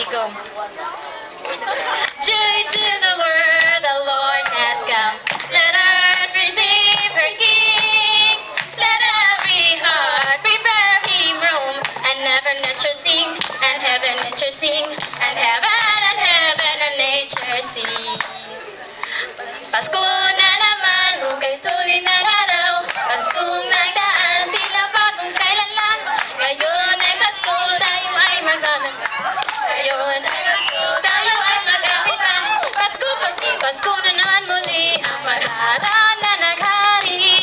go. Joy to the world, the Lord has come. Let earth receive her King. Let every heart prepare him room. And heaven nature sing, and heaven nature sing, and heaven and nature sing. Pasko na naman, hukay tuloy ng araw. Paskong nagdaan, tila bagong kailan lang. Ngayon ay Pasko, tayo ay magdadaan. Ngayon ay Pasko, tayo ay magkapitan. Pasko, Pasko, Pasko na naman muli ang mag-araw na naghari.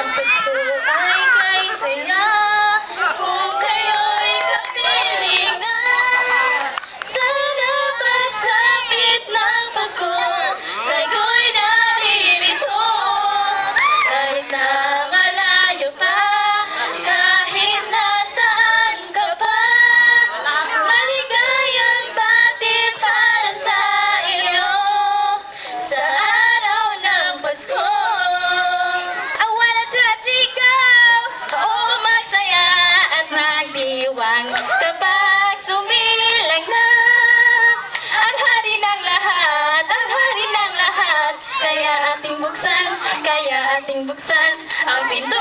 Ang Pasko ay kay saya, kung kayo'y kapiling na. Sana pagsapit ng Pasko, tayo'y naririto. Kahit na malayo pa, kahit nasaan ka pa, maligayang bati para sa iyo sa araw ng Pasko. I wanna do a go! Oo, magsaya at magdiwang kapag sumilang na ang hari ng lahat, ang hari ng lahat. Kaya ating buksan ang pinto